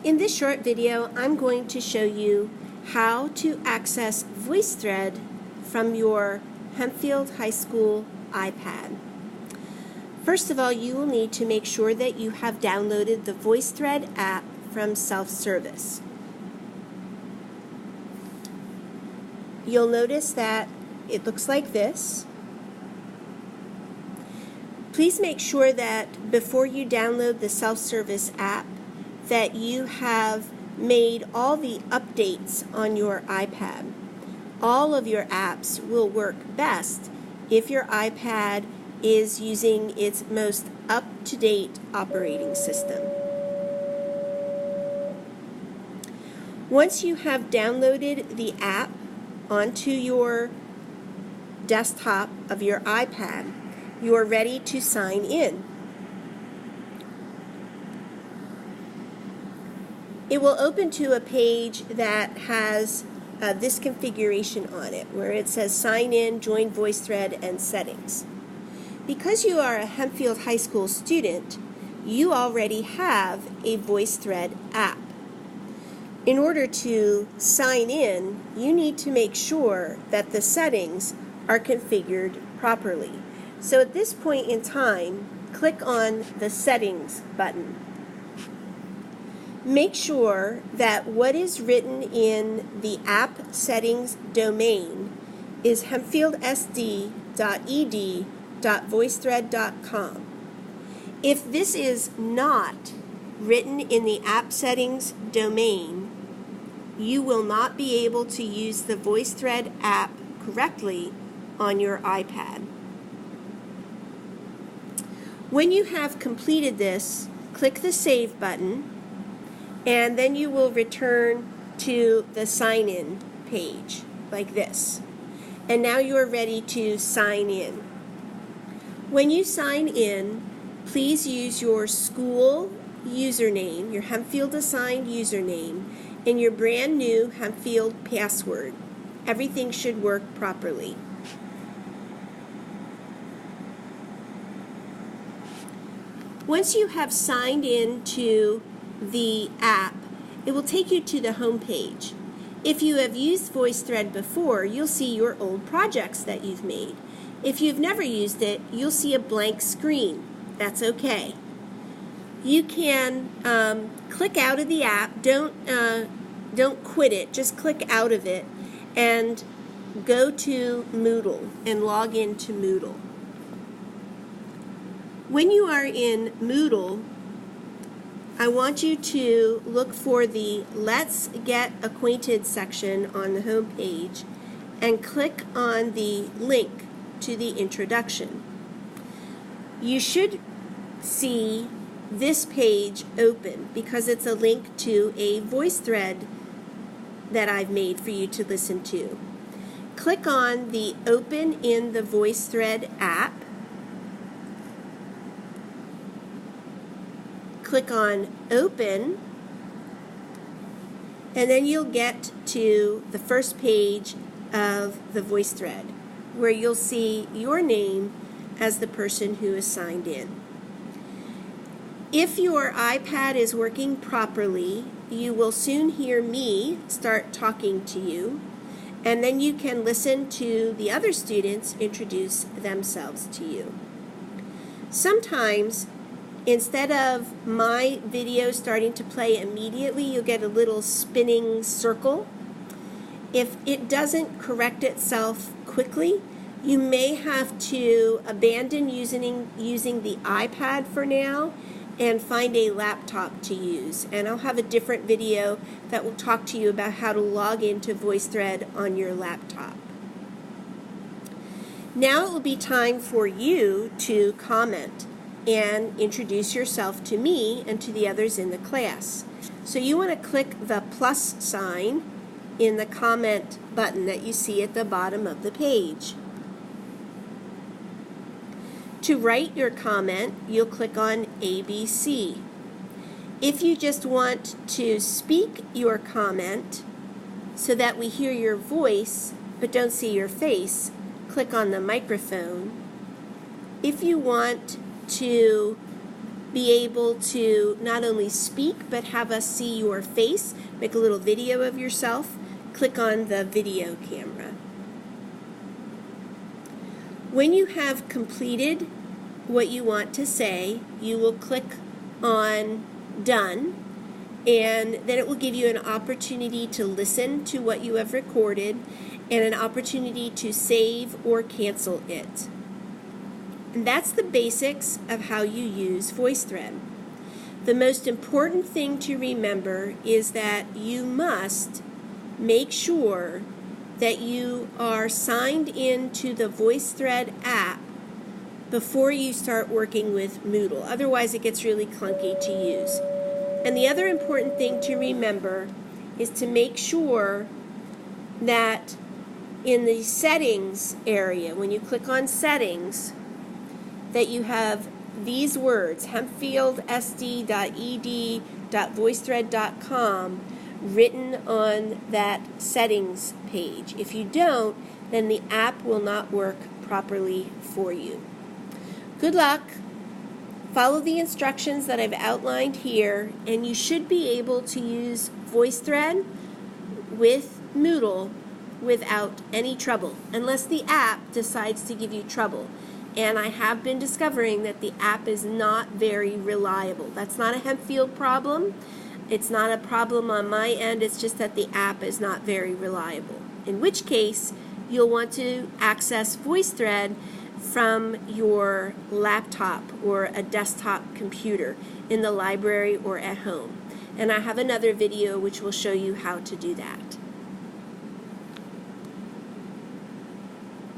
In this short video, I'm going to show you how to access Voicethread from your Hempfield High School iPad. First of all, you will need to make sure that you have downloaded the Voicethread app from self-service. You'll notice that it looks like this. Please make sure that before you download the self-service app that you have made all the updates on your iPad. All of your apps will work best if your iPad is using its most up-to-date operating system. Once you have downloaded the app onto your desktop of your iPad, you are ready to sign in. It will open to a page that has this configuration on it, where it says Sign In, Join Voicethread, and Settings. Because you are a Hempfield High School student, you already have a Voicethread app. In order to sign in, you need to make sure that the settings are configured properly. So at this point in time, click on the Settings button. Make sure that what is written in the app settings domain is hempfieldsd.ed.voicethread.com. If this is not written in the app settings domain, you will not be able to use the Voicethread app correctly on your iPad. When you have completed this, click the Save button, and then you will return to the Sign In page, like this. And now you are ready to sign in. When you sign in, please use your school username, your Hempfield assigned username, and your brand new Hempfield password. Everything should work properly. Once you have signed in to the app, it will take you to the home page. If you have used Voicethread before, you'll see your old projects that you've made. If you've never used it, you'll see a blank screen. That's okay. You can click out of the app. Don't quit it. Just click out of it and go to Moodle and log into Moodle. When you are in Moodle, I want you to look for the Let's Get Acquainted section on the home page and click on the link to the introduction. You should see this page open because it's a link to a Voicethread that I've made for you to listen to. Click on the Open in the Voicethread app. Click on Open, and then you'll get to the first page of the Voicethread, where you'll see your name as the person who is signed in. If your iPad is working properly, you will soon hear me start talking to you, and then you can listen to the other students introduce themselves to you. Sometimes, instead of my video starting to play immediately, you'll get a little spinning circle. If it doesn't correct itself quickly, you may have to abandon using the iPad for now and find a laptop to use. And I'll have a different video that will talk to you about how to log into Voicethread on your laptop. Now it will be time for you to comment and introduce yourself to me and to the others in the class. So you want to click the plus sign in the comment button that you see at the bottom of the page. To write your comment, you'll click on ABC. If you just want to speak your comment so that we hear your voice but don't see your face, click on the microphone. If you want to be able to not only speak but have us see your face, make a little video of yourself, click on the video camera. When you have completed what you want to say, you will click on Done, and then it will give you an opportunity to listen to what you have recorded and an opportunity to save or cancel it. And that's the basics of how you use Voicethread. The most important thing to remember is that you must make sure that you are signed into the Voicethread app before you start working with Moodle. Otherwise, it gets really clunky to use. And the other important thing to remember is to make sure that in the settings area, when you click on settings, that you have these words, hempfieldsd.ed.voicethread.com, written on that settings page. If you don't, then the app will not work properly for you. Good luck. Follow the instructions that I've outlined here, and you should be able to use Voicethread with Moodle without any trouble, unless the app decides to give you trouble. And I have been discovering that the app is not very reliable. That's not a Hempfield problem. It's not a problem on my end. It's just that the app is not very reliable. In which case, you'll want to access Voicethread from your laptop or a desktop computer in the library or at home. And I have another video which will show you how to do that.